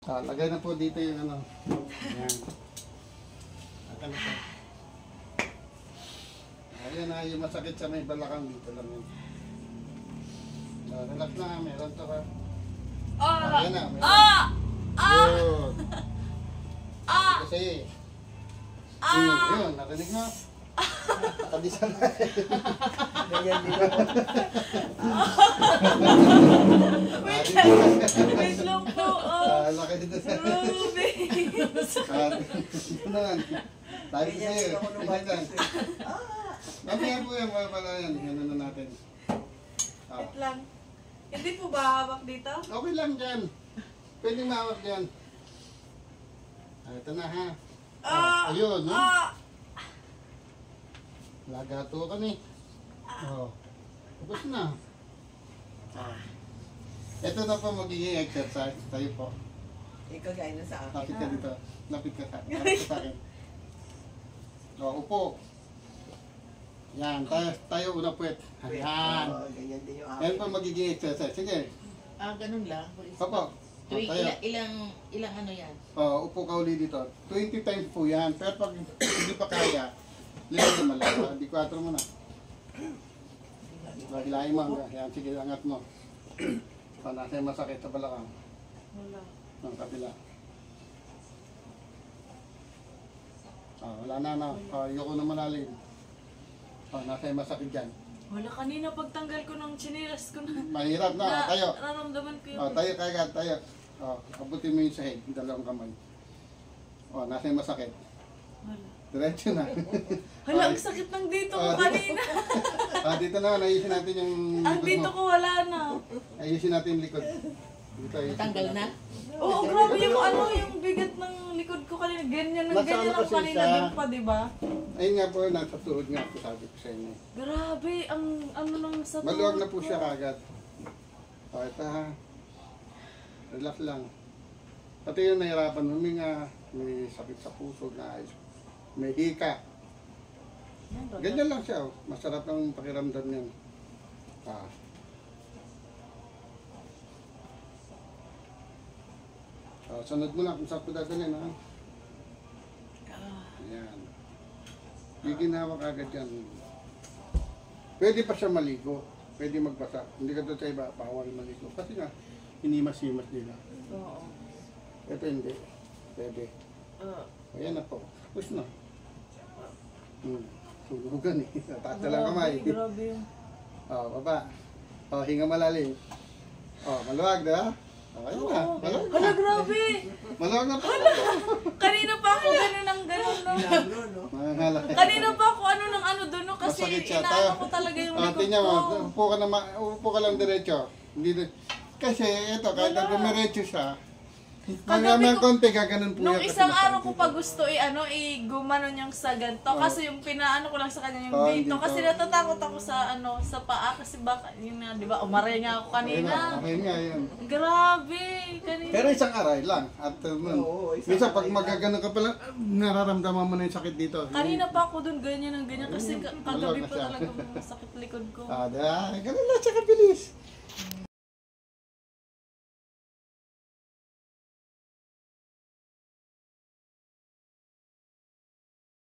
Lagay na po dito yung ano. Ayan. Ayan na po. Ayan na, yung masakit sa may balakang dito lang yun. Relax na, meron to ka. Ayan na, meron. Yun. Kasi, yun, narinig mo. Nakadisan na. Ganyan din ako. Wait lang po. Laki dito sa... Ito na yan. Tayo sa iyo. Ganyan lang. Mamaya po yan, pala yan. Yan na natin. Wait lang. Hindi po ba hawak dito? Okay lang dyan. Pwede mahawak dyan. Ito na ha. Ayun, no? Lagato ka ni. Tapos na. Ito na po magiging exercise. Tayo po. Ikaw gaya na sa akin. Lapit ka dito. Lapit ka sa akin. Upo. Yan. Tayo una puwet. Yan. Ganyan din yung Yan akin. po magiging exercise. Sige. Ganun lang. Opo. Tayo. Ilang ano yan? Upo ka uli dito. 20 times po yan. Pero pag hindi pa kaya, lihat mo lang. Di 4 mo na. Hilahin mo. Yan. Sige, angat mo. Nasa yung masakit sa balakang. Wala. Ang kapila. Wala na. Ayoko na malalim. Nasa yung masakit dyan. Wala, kanina pagtanggal ko ng chinilas ko na. Mahirap na. Tayo. Nararamdaman ko yung... Tayo kagad. Tayo. Abutin mo yung sahig. Yung dalawang kamay. Nasa yung masakit. Wala. Diretso na. Hala, ang sakit ng dito ko kanina. Dito na. Ayusin natin yung Ang likod dito mo. ko wala na. Ayusin natin yung likod. Dito ayusin. Tanggal na? Oo, grabe yung yung bigat ng likod ko kanina. Ganyan Nasa ganyan ano ako kasi kanina siya? doon pa, di ba? Ayun nga po, nasa tuhod nga po sabi ko sa inyo. Grabe, ang ano nang sa Maluwag tuhod na po ko. siya kagad. Ito ha. Relax lang. Pati yung nahirapan huminga, may sakit sa puso na may hika. Ganyan lang siya. Masarap ang pakiramdam niyan. Sunod mo na kung saan ko dadalhin ha. Ayan. Giginawa ka agad yan. Pwede pa siya maligo. Pwede magbasa. Hindi ka doon sa iba, bawal maligo. Kasi nga, hinimas-himas nila. Oo. Ito hindi. Pwede. Ayan na po. Tapos na. Tulugan eh. Nataas na lang kamay. Grabe yung... Baba. Hinga malalim. Maluwag na. Ayun na. Maluwag na. Hala, grabe! Maluwag na po. Kanina pa ako gano'n ng gano'n, no? Mahala. Kanina pa ako ano ng ano doon, no? Kasi Masakit siya. inaano ko talaga yung likod Tingnan mo. ko. Upo ka lang diretso. Hindi kasi ito, kahit na dumiretso siya, Kagabi hanggang ko- konti gaganon po Nung yan kasi isang araw masakit ko pa gusto gumanon yung sa ganito. Kasi yung pinaano ko lang sa kanya yung dito. dito. Kasi natatakot ako sa sa paa. Kasi baka, yun nga, di ba, umaray nga ako kanina. Okay nga yun. Grabe! Kanina. Pero isang aray lang. At Oo, isang minsan pag aray magagano ka pala, nararamdaman mo na yung sakit dito. Kanina pa ako dun, ganyan ang ganyan. Kasi kagabi Maluwag na pa siya. talaga masakit likod ko. Ganun lang siya kabilis.